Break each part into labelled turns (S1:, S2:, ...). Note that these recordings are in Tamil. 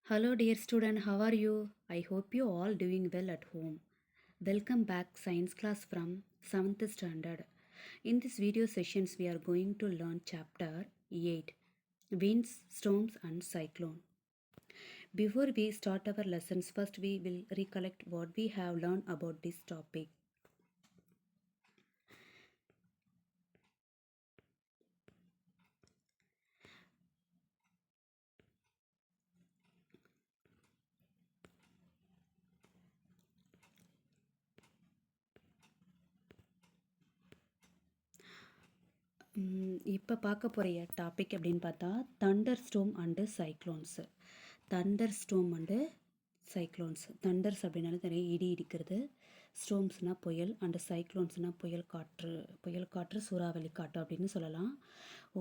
S1: Hello dear student, how are you? I hope you all doing well at home. Welcome back science class from 7th standard. In this video sessions we are going to learn chapter 8 Winds, Storms and Cyclone. Before we start our lessons, first we will recollect what we have learned about this topic. இப்போ பார்க்க போகிற டாபிக் அப்படின்னு பார்த்தா thunder storm and cyclones. Thunder storm and cyclones. Thunders அப்படின்னாலும் நிறைய இடி இடிக்கிறது, ஸ்டோம்ஸ்னால் புயல், அண்டு சைக்ளோன்ஸ்னால் புயல் காற்று சூறாவளி காற்று அப்படின்னு சொல்லலாம்.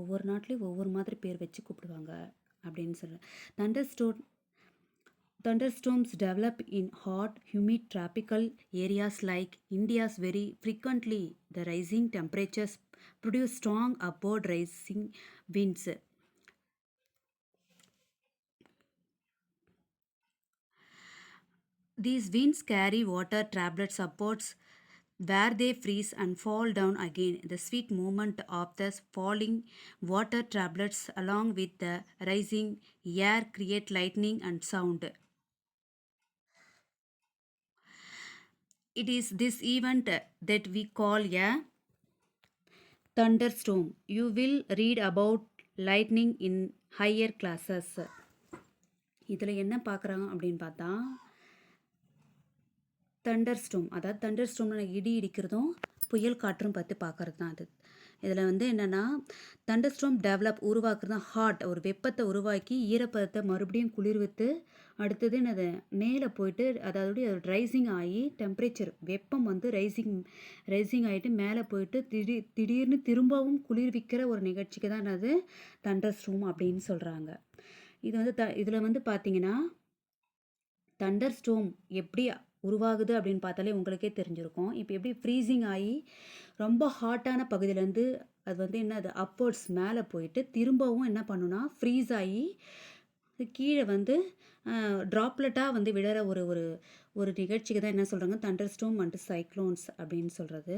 S1: ஒவ்வொரு நாட்டிலையும் ஒவ்வொரு மாதிரி பேர் வச்சு கூப்பிடுவாங்க அப்படின்னு சொல்கிறேன். Thunderstorms develop in hot, humid tropical areas like India's very frequently. The rising temperatures produce strong upward rising winds. These winds carry water droplets upwards where they freeze and fall down again. The swift movement of the falling water droplets along with the rising air create lightning and sound. It is this event that we call a thunderstorm. You will read about lightning in higher classes. இதில் என்ன பார்க்குறாங்க அப்படின்னு பார்த்தா தண்டர்ஸ்டோம், அதாவது தண்டர்ஸ்டோம்னு இடி இடிக்கிறதும் புயல் காற்றும் பார்த்து பார்க்கறது தான் அது. இதில் வந்து என்னென்னா தண்டர்ஸ்டோம் டெவலப் உருவாக்குறது ஹாட், ஒரு வெப்பத்தை உருவாக்கி ஈரப்பதத்தை மறுபடியும் குளிர்வித்து அடுத்தது என்னது மேலே போயிட்டு அதாவது ரைசிங் ஆகி டெம்பரேச்சர் வெப்பம் வந்து ரைசிங் ஆகிட்டு மேலே போயிட்டு திடீர்னு திரும்பவும் குளிர்விக்கிற ஒரு நிகழ்ச்சிக்கு தான் என்னது தண்டர்ஸ்டோம் அப்படின்னு சொல்கிறாங்க. இது வந்து இதில் வந்து பார்த்தீங்கன்னா தண்டர்ஸ்டோம் எப்படி உருவாகுது அப்படின்னு பார்த்தாலே உங்களுக்கே தெரிஞ்சிருக்கும். இப்போ எப்படி ஃப்ரீசிங் ஆகி ரொம்ப ஹாட்டான பகுதியிலேருந்து அது வந்து என்ன அது அப்போர்ட்ஸ் மேலே போயிட்டு திரும்பவும் என்ன பண்ணுன்னா ஃப்ரீஸ் ஆகி கீழே வந்து ட்ராப்லெட்டாக வந்து விழற ஒரு ஒரு ஒரு நிகழ்ச்சிக்கு தான் என்ன சொல்கிறாங்க தண்டர்ஸ்டோம் அண்ட் சைக்ளோன்ஸ் அப்படின்னு சொல்கிறது.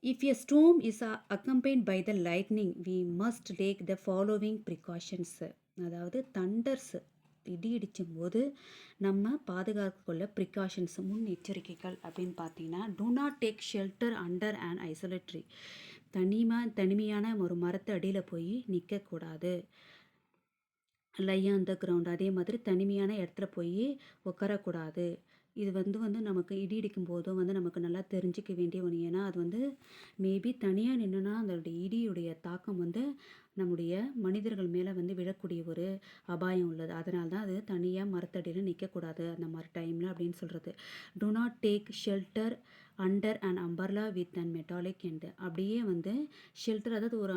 S1: If a storm is accompanied by the lightning, we must take the following precautions. அதாவது தண்டர்ஸ் இடி இடிச்சும் போது நம்ம பாதுகாத்து கொள்ள ப்ரிகாஷன்ஸ் முன்னெச்சரிக்கைகள் அப்படின்னு பார்த்தீங்கன்னா do not take shelter under and isolated tree. தனிமையான ஒரு மரத்து அடியில் போய் நிற்கக்கூடாது. லை ஆன் த கிரவுண்ட், அதே மாதிரி தனிமையான இடத்துல போய் உட்காரக்கூடாது. இது வந்து நமக்கு இடி இடிக்கும் போதும் வந்து நமக்கு நல்லா தெரிஞ்சிக்க வேண்டிய ஒன்று. ஏன்னா அது வந்து மேபி தனியாக நின்றுனா அதோடைய இடியுடைய தாக்கம் வந்து நம்முடைய மனிதர்கள் மேலே வந்து விழக்கூடிய ஒரு அபாயம் உள்ளது. அதனால தான் அது தனியாக மரத்தடியில் நிற்கக்கூடாது அந்த மாதிரி டைமில் அப்படின்னு சொல்கிறது. To not take shelter under and umbrella with and metallic end. அப்படியே வந்து ஷெல்டர், அதாவது ஒரு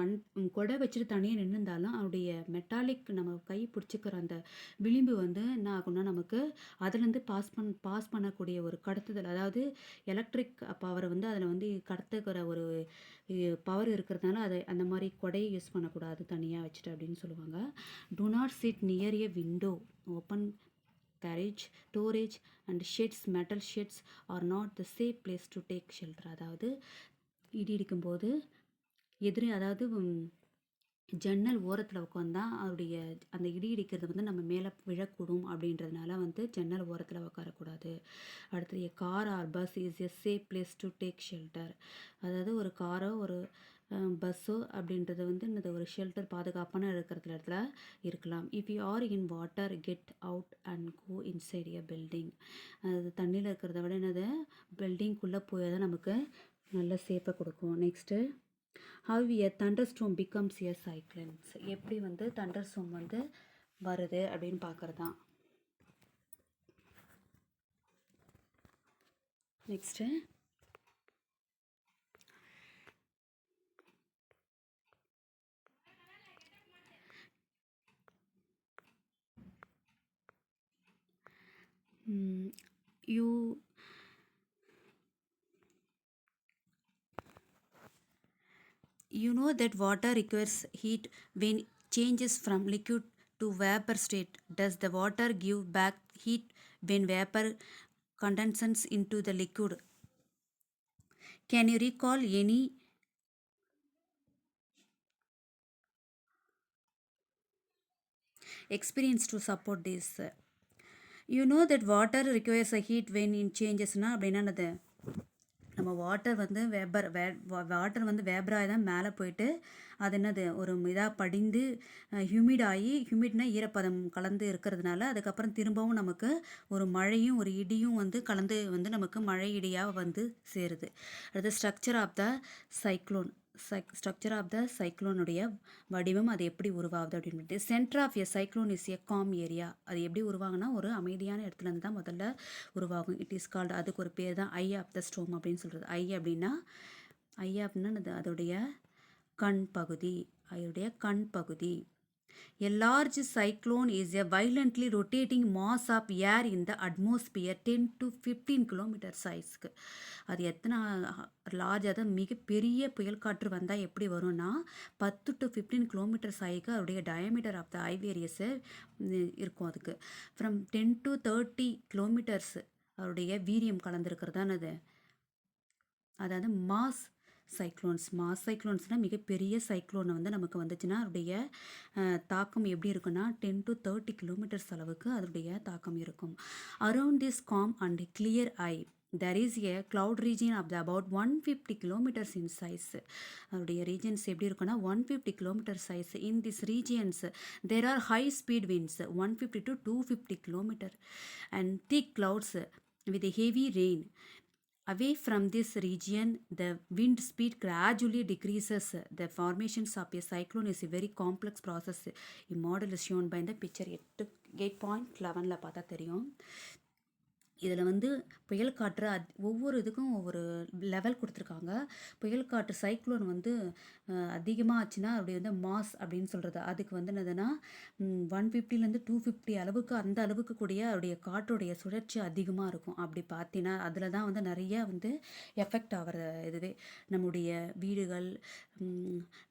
S1: கொடை வச்சுட்டு தனியாக நின்றுந்தாலும் அவருடைய மெட்டாலிக் நம்ம கை பிடிச்சிக்கிற அந்த விளிம்பு வந்து என்ன ஆகும்னா நமக்கு அதுலேருந்து பாஸ் பண்ணக்கூடிய ஒரு கடத்துதல், அதாவது எலக்ட்ரிக் பவரை வந்து அதில் வந்து கடத்துக்கிற ஒரு பவர் இருக்கிறதுனால அதை அந்த மாதிரி கொடையை யூஸ் பண்ணக்கூடாது தனியாக வச்சுட்டு அப்படின்னு சொல்லுவாங்க. To not chit near A window, open carriage, storage and sheds. Metal sheds are not the safe place to take shelter. அதாவது இடி இடிக்கும்போது அதாவது ஜன்னல் ஓரத்தில் உட்காந்தா அவருடைய அந்த இடி இடிக்கிறது வந்து நம்ம மேலே விழக்கூடும் அப்படின்றதுனால வந்து ஜன்னல் ஓரத்தில் உட்காரக்கூடாது. அடுத்தது car R bus is a safe place to take shelter. அதாவது ஒரு காரோ ஒரு பஸ்ஸோ அப்படின்றது வந்து இந்த ஒரு ஷெல்டர் பாதுகாப்பான இடத்துல இருக்கலாம். If you are in water get out and go inside a building. அது தண்ணியில் இருக்கிறத விட என்னது பில்டிங்குள்ளே போய் தான் நமக்கு நல்ல சேஃபை கொடுக்கும். Next how a thunderstorm becomes a cyclone. எப்படி வந்து தண்டர்ஸ்டோம் வந்து வருது அப்படின்னு பார்க்கறது தான். Next you know that water requires heat when changes from liquid to vapor state? Does the water give back heat when vapor condenses into the liquid? Can you recall any experience to support this? You know that water requires a heat when it changes na அப்படின்னா என்னது? நம்ம வாட்டர் வந்து வாட்டர் வந்து வேப்பராகி தான் மேலே போயிட்டு அது என்னது ஒரு இதாக படிந்து ஹியூமிட் ஆகி ஹியூமிட்னா ஈரப்பதம் கலந்து இருக்கிறதுனால அதுக்கப்புறம் திரும்பவும் நமக்கு ஒரு மழையும் ஒரு இடியும் வந்து கலந்து வந்து நமக்கு மழை இடியாக வந்து சேருது. அடுத்து structure of the cyclone. Structure of the சைக்ளோனுடைய வடிவம் அது எப்படி உருவாகுது அப்படின்ட்டு. Centre of a cyclone is a calm area. அது எப்படி உருவாகுனா ஒரு அமைதியான இடத்துலேருந்து தான் முதல்ல உருவாகும். இட் இஸ் கால்டு, அதுக்கு ஒரு பேர் தான் ஐ ஆஃப் த ஸ்டோம் அப்படின்னு சொல்கிறது. ஐ அப்படின்னா அதோடைய கண் பகுதி, அதோடைய கண் பகுதி. A large cyclone is a violently rotating mass of air in the atmosphere 10 to 15 kilometer size. அது எத்தனை லார்ஜ், அதாவது மிகப்பெரிய புயல் காற்று வந்தால் எப்படி வரும்னா 10 to 15 கிலோமீட்டர் சைக்கு அதோடைய டயமீட்டர் ஆஃப் த ஐவேரியஸு இருக்கும். அதுக்கு ஃப்ரம் 10 to 30 கிலோமீட்டர்ஸ் அதோடைய வீரியம் கலந்துருக்கிறதான அது. அதாவது மாஸ் சைக்ளோன்ஸ்னால் மிகப்பெரிய சைக்ளோனை வந்து நமக்கு வந்துச்சுன்னா அதோடைய தாக்கம் எப்படி இருக்குன்னா 10 to 30 கிலோமீட்டர்ஸ் அளவுக்கு அதோடைய தாக்கம் இருக்கும். Around this gamma and clear I there is a cloud region of about 150 kilometers in size. அதோடைய ரீஜன்ஸ் எப்படி இருக்குன்னா 150 kilometer size. In these regions there are high speed winds 150 to 250 kilometer and thick clouds with a heavy rain. Away from this region, the wind speed gradually decreases. The formations of a cyclone is a very complex process. A model is shown by the picture 8.11ல பார்த்தா தெரியும். இதில் வந்து புயல் காற்று ஒவ்வொரு இதுக்கும் ஒவ்வொரு லெவல் கொடுத்துருக்காங்க. புயல் காற்று சைக்ளோன் வந்து அதிகமாக ஆச்சுன்னா அப்படி வந்து மாஸ் அப்படின்னு சொல்கிறது. அதுக்கு வந்து என்னதுன்னா 150லேருந்து 250 அளவுக்கு, அந்த அளவுக்கு கூடிய அவருடைய காற்றுடைய சுழற்சி அதிகமாக இருக்கும். அப்படி பார்த்தீங்கன்னா அதில் தான் வந்து நிறைய வந்து எஃபெக்ட் ஆகிற இதுவே நம்முடைய வீடுகள்,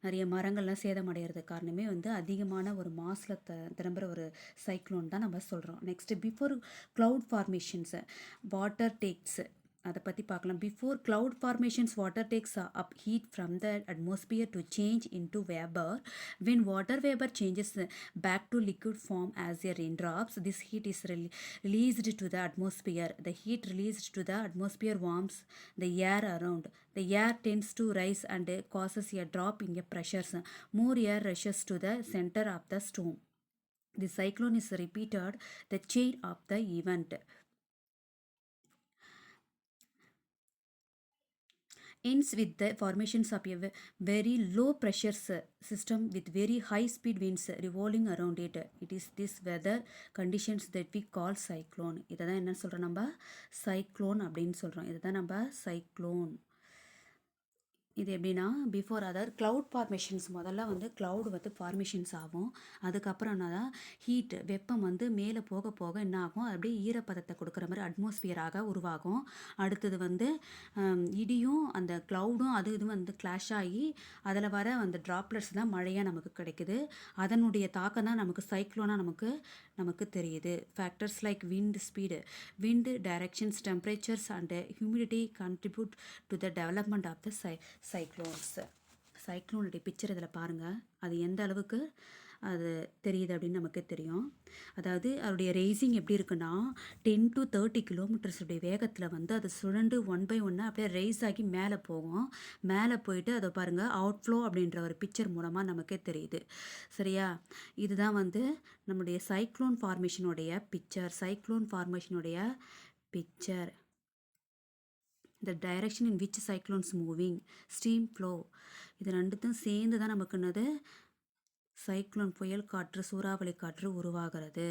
S1: நிறைய மரங்கள்லாம் சேதமடைகிறது காரணமே வந்து அதிகமான ஒரு மாஸில் திரும்புகிற ஒரு சைக்ளோன் தான் நம்ம சொல்கிறோம். Next, before cloud formations water takes, அதை பற்றி பார்க்கலாம். Before cloud formations water takes up heat from the atmosphere to change into vapor. When water vapor changes back to liquid form as a raindrops, this heat is released to the atmosphere. The heat released to the atmosphere warms the air around. The air tends to rise and causes a drop in the pressures. More air rushes to the center of the storm. The cyclone is repeated the chain of the event. Ends with the formations of a very low pressure system with very high speed winds revolving around it. It is this weather conditions that we call cyclone. இதை தான் என்ன சொல்கிறோம் நம்ம சைக்ளோன் அப்படின்னு சொல்கிறோம். இதை தான் நம்ம சைக்ளோன். இது எப்படின்னா பிஃபோர், அதாவது க்ளவுட் ஃபார்மேஷன்ஸ் முதல்ல வந்து க்ளவுட் வந்து ஃபார்மேஷன்ஸ் ஆகும். அதுக்கப்புறம் என்ன தான் ஹீட் வெப்பம் வந்து மேலே போக போக என்ன ஆகும், அப்படியே ஈரப்பதத்தை கொடுக்குற மாதிரி அட்மாஸ்பியராக உருவாகும். அடுத்தது வந்து இடியும் அந்த க்ளவுடும் அது இதுவும் வந்து கிளாஷ் ஆகி அதில் வர அந்த ட்ராப்லெட்ஸ் தான் மழையாக நமக்கு கிடைக்குது. அதனுடைய தாக்கம் தான் நமக்கு சைக்ளோனாக நமக்கு தெரியுது. Factors like wind directions, temperatures and humidity contribute to the development of the cyclones. சைக்ளோனுடைய பிக்சர் இதில் பாருங்கள், அது எந்த அளவுக்கு அது தெரியுது அப்படின்னு நமக்கு தெரியும். அதாவது அதோடைய ரேசிங் எப்படி இருக்குன்னா 10 to 30 கிலோமீட்டர்ஸுடைய வேகத்தில் வந்து அது சுழண்டு 1 by 1 அப்படியே ரைஸ் ஆகி மேலே போகும். மேலே போயிட்டு அதை பாருங்கள் அவுட்ஃப்ளோ அப்படின்ற ஒரு பிக்சர் மூலமாக நமக்கே தெரியுது. சரியா, இதுதான் வந்து நம்முடைய சைக்ளோன் ஃபார்மேஷனுடைய picture. The direction in which cyclones moving, stream flow, இது ரெண்டுத்தையும் சேர்ந்து தான் நமக்கு என்னது சைக்ளோன் புயல் காற்று, சூறாவளி காற்று உருவாகிறது.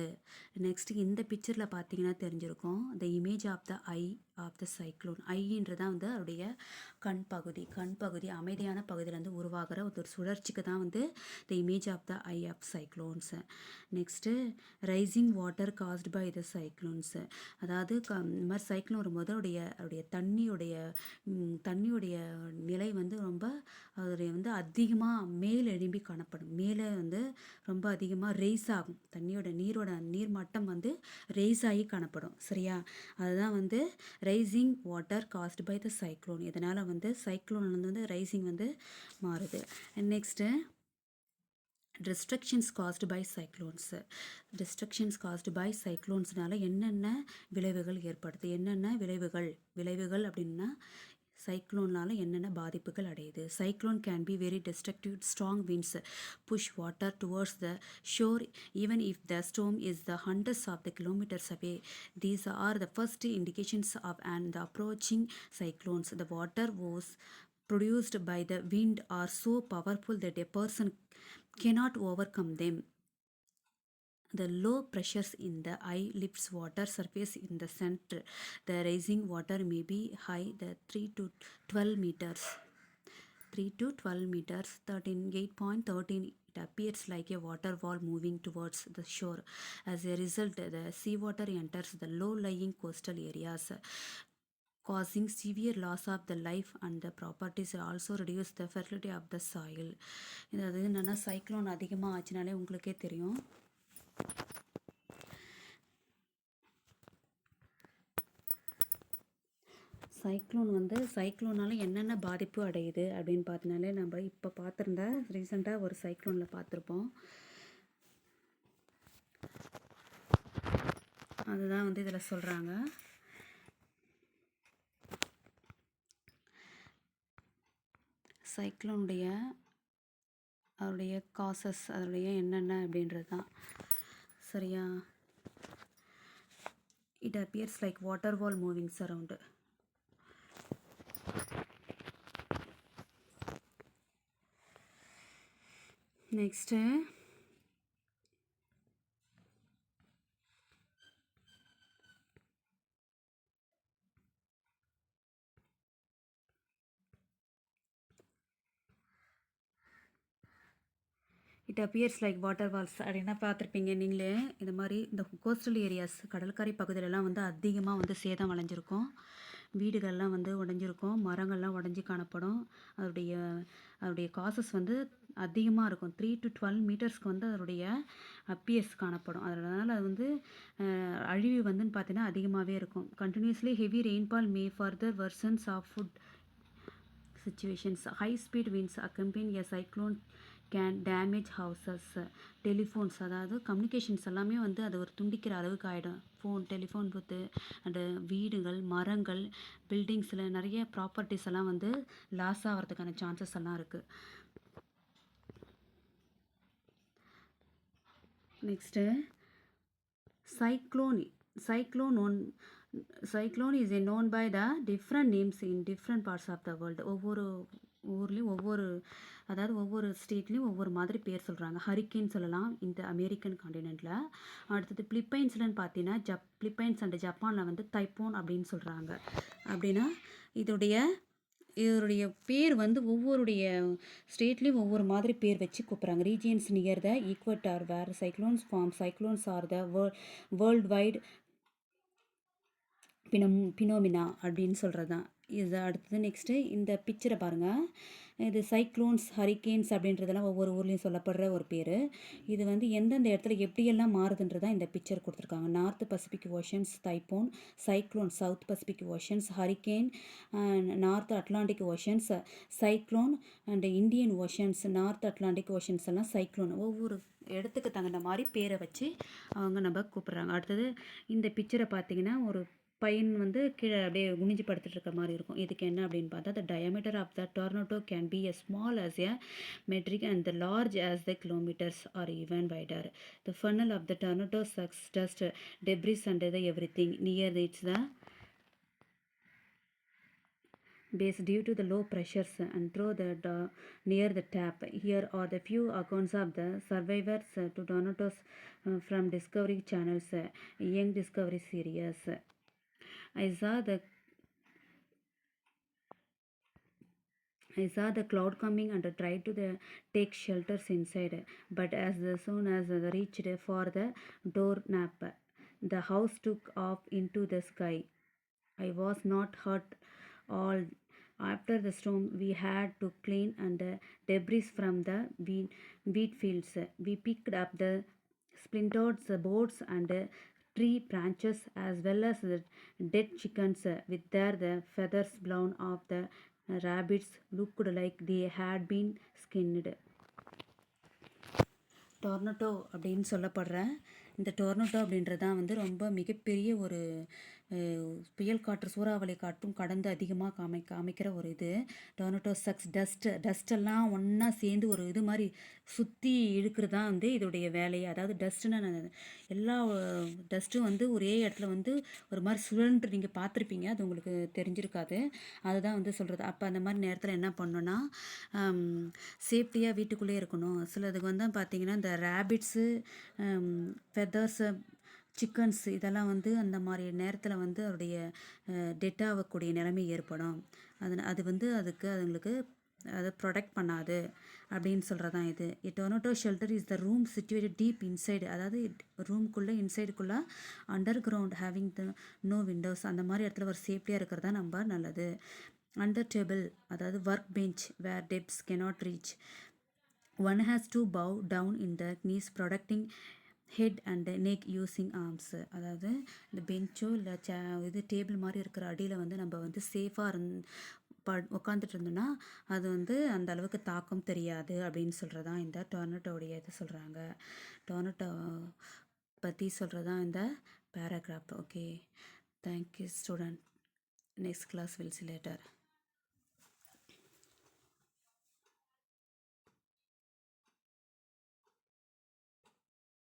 S1: நெக்ஸ்ட் இந்த பிக்சரில் பார்த்தீங்கன்னா தெரிஞ்சிருக்கும் the image of the eye of the cyclone. ஐன்றதான் வந்து அவருடைய கண் பகுதி அமைதியான பகுதியிலேருந்து உருவாகிற ஒரு சுழற்சிக்கு தான் வந்து the image of the eye of cyclones. Next rising water caused by the cyclones, அதாவது இந்த மாதிரி சைக்ளோன் வரும்போது அவருடைய தண்ணியுடைய நிலை வந்து ரொம்ப அதோடைய வந்து அதிகமாக மேல் எழும்பி காணப்படும். மேலே வந்து ரொம்ப அதிகமாக ரெய்ஸ் ஆகும். நீரோட நீர் மட்டம் வந்து ரெய்ஸ் ஆகி காணப்படும். சரியா? அதுதான் வந்து rising water caused by the cyclone. இதனால் வந்து சைக்ளோன் வந்து ரைசிங் வந்து மாறுது. Next destructions caused by cyclones. Destructions caused by சைக்ளோன்ஸ்னால என்னென்ன விளைவுகள் ஏற்படுது? என்னென்ன விளைவுகள் அப்படின்னா சைக்ளோனால் என்னென்ன பாதிப்புகள் அடையுது? Cyclone can be very destructive. Strong winds push water towards the shore even if the storm is the hundreds of the kilometers away. These are the first indications of an approaching cyclones. The water was produced by the wind are so powerful that a person cannot overcome them. The low pressures in the eye lifts water surface in the center. The rising water may be high, the 3 to 12 meters. 3 to 12 meters, 8.13. It appears like a water wall moving towards the shore. As a result, the seawater enters the low-lying coastal areas, causing severe loss of the life and the properties. Also reduce the fertility of the soil. இது என்னென்னா சைக்ளோன் அதிகமாக ஆச்சுனாலே உங்களுக்கே தெரியும். சைக்ளோனால் என்னென்ன பாதிப்பு அடையுது அப்படின்னு பார்த்தினாலே நம்ம இப்போ பார்த்துருந்தா ரீசெண்டாக ஒரு சைக்ளோனில் பார்த்துருப்போம். அதுதான் வந்து இதில் சொல்கிறாங்க. சைக்ளோனுடைய அதோடைய காசஸ் அதோடைய என்னென்ன அப்படின்றது தான். சரியா? It appears like water wall movings around. Next it appears like water walls அப்படின்னா பார்த்துருப்பீங்க நீங்களே. இந்த மாதிரி இந்த கோஸ்டல் ஏரியாஸ் கடற்கரை பகுதியிலலாம் வந்து அதிகமாக வந்து சேதம் அடைஞ்சிருக்கும். வீடுகள்லாம் வந்து உடஞ்சிருக்கும், மரங்கள்லாம் உடஞ்சி காணப்படும். அதோடைய காசஸ் வந்து அதிகமாக இருக்கும். 3 to 12 மீட்டர்ஸ்க்கு வந்து அதோடைய அப்பியர்ஸ் காணப்படும். அதனால் அது வந்து அழிவு வந்துன்னு பார்த்தீங்கன்னா அதிகமாகவே இருக்கும். Continuously heavy rainfall may further worsens of flood situations. High speed winds accompany a cyclone can damage houses, telephones. அதாவது கம்யூனிகேஷன்ஸ் எல்லாமே வந்து அது ஒரு துண்டிக்கிற அளவுக்கு ஆகிடும். டெலிஃபோன் புத்து அண்டு வீடுகள், மரங்கள், பில்டிங்ஸில் நிறைய ப்ராப்பர்ட்டிஸ் எல்லாம் வந்து லாஸ் ஆகிறதுக்கான சான்சஸ் எல்லாம் இருக்குது. Next Cyclone is known by the different names in different parts of the world. ஒவ்வொரு ஊர்லேயும் ஒவ்வொரு ஸ்டேட்லேயும் ஒவ்வொரு மாதிரி பேர் சொல்கிறாங்க. ஹரிக்கேன் சொல்லலாம் இந்த அமெரிக்கன் காண்டினென்ட்டில். அடுத்தது பிலிப்பைன்ஸ்லன்னு பார்த்தீங்கன்னா பிலிப்பைன்ஸ் அண்ட் ஜப்பானில் வந்து தைப்போன் அப்படின்னு சொல்கிறாங்க. அப்படின்னா இதோடைய பேர் வந்து ஒவ்வொருடைய ஸ்டேட்லேயும் ஒவ்வொரு மாதிரி பேர் வச்சு கூப்பிட்றாங்க. Regions near the equator where cyclones form. Cyclones are the world wide phenomena அப்படின்னு சொல்கிறது தான் இது. அடுத்தது நெக்ஸ்ட்டு இந்த பிக்சரை பாருங்கள். இது சைக்ளோன்ஸ், ஹரிக்கேன்ஸ் அப்படின்றதெல்லாம் ஒவ்வொரு ஊர்லேயும் சொல்லப்படுற ஒரு பேர். இது வந்து எந்தெந்த இடத்துல எப்படியெல்லாம் மாறுதுன்றதான் இந்த பிக்சர் கொடுத்துருக்காங்க. North Pacific oceans typhoon, cyclone South Pacific oceans, hurricane North Atlantic oceans, cyclone and Indian oceans, North Atlantic oceans எல்லாம் சைக்ளோன். ஒவ்வொரு இடத்துக்கு தகுந்த மாதிரி பேரை வச்சு அவங்க நம்ம கூப்பிட்றாங்க. அடுத்தது இந்த பிக்சரை பார்த்தீங்கன்னா ஒரு பையன் வந்து கீழே அப்படியே குனிஞ்சு படுத்துட்டு இருக்க மாதிரி இருக்கும். இதுக்கு என்ன அப்படின்னு பார்த்தா the diameter of the tornado can be as small as a metric and the large as the kilometers or even wider. The funnel of the tornado sucks dust, debris and everything near its the base due to the low pressures and through the near the tap. Here are the few accounts of the survivors to tornadoes from Discovery Channel's Young Discovery series. I saw the cloud coming and tried to take shelters inside, but as soon as I reached for the doorknob, the house took off into the sky. I was not hurt After the storm, we had to clean and the debris from the wheat fields. We picked up the splintered boards and tree branches as well as the dead chickens with their the feathers blown off. The rabbits looked like they had been skinned. Tornado அப்படின்னு சொல்லப்படுற இந்த டொர்னடோ அப்படின்றது தான் வந்து ரொம்ப மிகப்பெரிய ஒரு புயல் காற்று சூறாவளி காற்றும் கடந்து அதிகமாக காமிக்கிற ஒரு இது. டொர்னடோ சக்ஸ் டஸ்டெல்லாம் ஒன்றா சேர்ந்து ஒரு இது மாதிரி சுற்றி இழுக்கிறது தான் வந்து இதோடைய வேலையை. அதாவது டஸ்ட்டுன்னு எல்லா டஸ்ட்டும் வந்து ஒரே இடத்துல வந்து ஒரு மாதிரி சுழன்று நீங்கள் பார்த்துருப்பீங்க, அது உங்களுக்கு தெரிஞ்சிருக்காது. அதுதான் வந்து சொல்கிறது. அப்போ அந்த மாதிரி நேரத்தில் என்ன பண்ணணும்னா சேஃப்டியாக வீட்டுக்குள்ளே இருக்கணும். சிலதுக்கு வந்து பார்த்தீங்கன்னா இந்த ரேபிட்ஸு, ஃபெதர்ஸு, சிக்கன்ஸ் இதெல்லாம் வந்து அந்த மாதிரி நேரத்தில் வந்து அவருடைய டெட் ஆகக்கூடிய நிலைமை ஏற்படும். அது வந்து அதுங்களுக்கு அதை ப்ரொடெக்ட் பண்ணாது அப்படின்னு சொல்கிறதான் இது. Tornado shelter is the room situated deep inside, அதாவது ரூம்குள்ளே இன்சைடுக்குள்ளே under ground having the no windows, அந்த மாதிரி இடத்துல ஒரு சேஃப்டியாக இருக்கிறதா நம்ம நல்லது. அண்டர் டேபிள், அதாவது ஒர்க் பெஞ்ச் வேர் டெப்ஸ் cannot reach. One has to bow down in the knees protecting head and neck using arms. அதாவது இந்த பெஞ்சோ இல்லை இது டேபிள் மாதிரி இருக்கிற அடியில் வந்து நம்ம வந்து சேஃபாக உட்காந்துட்டு இருந்தோம்னா அது வந்து அந்த அளவுக்கு தாக்கம் தெரியாது அப்படின்னு சொல்கிறதான் இந்த டொர்னடோடைய இது சொல்கிறாங்க. டொர்னடோ பற்றி சொல்கிறதான் இந்த paragraph. Okay, thank you student. Next class will see later.